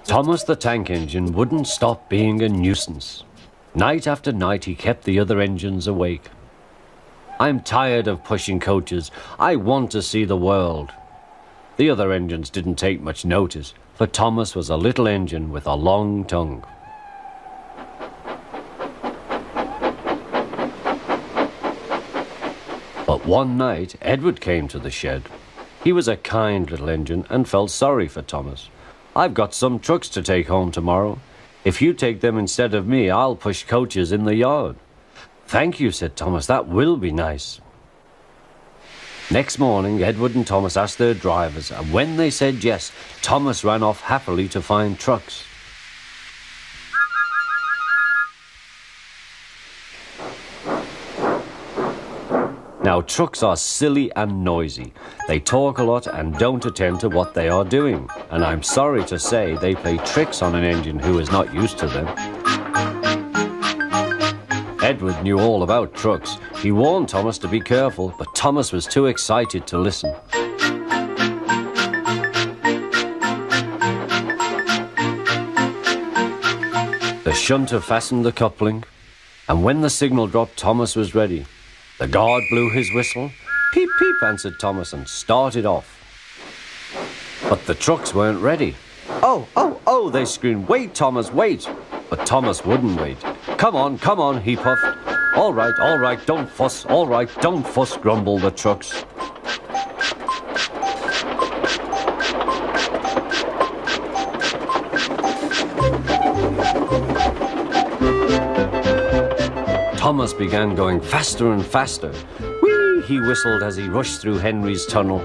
Thomas the tank engine wouldn't stop being a nuisance. Night after night he kept the other engines awake. I'm tired of pushing coaches. I want to see the world. The other engines didn't take much notice, for Thomas was a little engine with a long tongue. But one night, Edward came to the shed. He was a kind little engine and felt sorry for Thomas. "I've got some trucks to take home tomorrow. If you take them instead of me, I'll push coaches in the yard." "Thank you," said Thomas. "That will be nice." Next morning, Edward and Thomas asked their drivers, and when they said yes, Thomas ran off happily to find trucks. Now, trucks are silly and noisy. They talk a lot and don't attend to what they are doing. And I'm sorry to say they play tricks on an engine who is not used to them. Edward knew all about trucks. He warned Thomas to be careful, but Thomas was too excited to listen. The shunter fastened the coupling, and when the signal dropped, Thomas was ready. The guard blew his whistle. "Peep, peep," answered Thomas, and started off. But the trucks weren't ready. "Oh, oh, oh," they screamed. "Wait, Thomas, wait." But Thomas wouldn't wait. Come on," he puffed. All right, don't fuss. All right, don't fuss," grumbled the trucks. Thomas began going faster and faster. "Whee!" he whistled as he rushed through Henry's tunnel.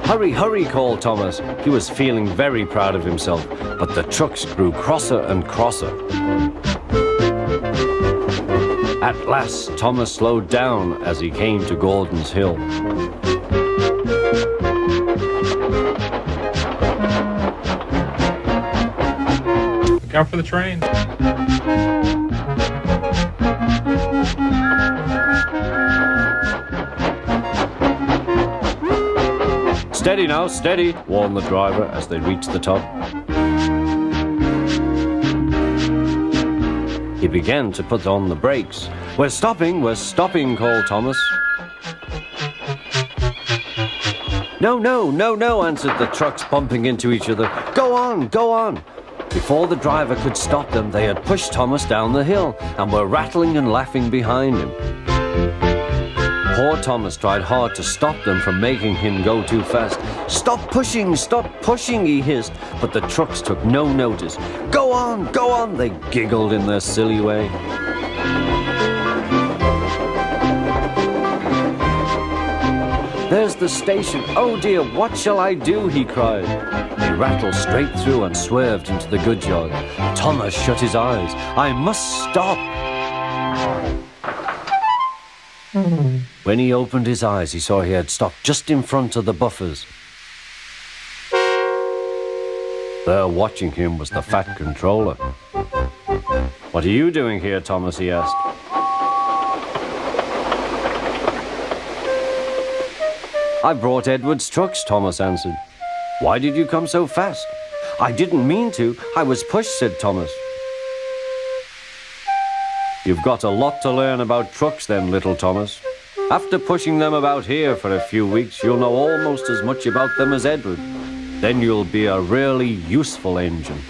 "Hurry, hurry," called Thomas. He was feeling very proud of himself, but the trucks grew crosser and crosser. At last, Thomas slowed down as he came to Gordon's Hill. Look out for the train. "Steady now, steady," warned the driver as they reached the top. He began to put on the brakes. We're stopping," called Thomas. No," answered the trucks, bumping into each other. Go on." Before the driver could stop them, they had pushed Thomas down the hill and were rattling and laughing behind him. Poor Thomas tried hard to stop them from making him go too fast. Stop pushing, he hissed, but the trucks took no notice. Go on, they giggled in their silly way. "There's the station. Oh dear, what shall I do?" he cried. He rattled straight through and swerved into the goods yard. Thomas shut his eyes. "I must stop." When he opened his eyes, he saw he had stopped just in front of the buffers. There watching him was the fat controller. "What are you doing here, Thomas?" he asked. "I brought Edward's trucks," Thomas answered. "Why did you come so fast?" "I didn't mean to. I was pushed," said Thomas. "You've got a lot to learn about trucks then, little Thomas. After pushing them about here for a few weeks, you'll know almost as much about them as Edward. Then you'll be a really useful engine."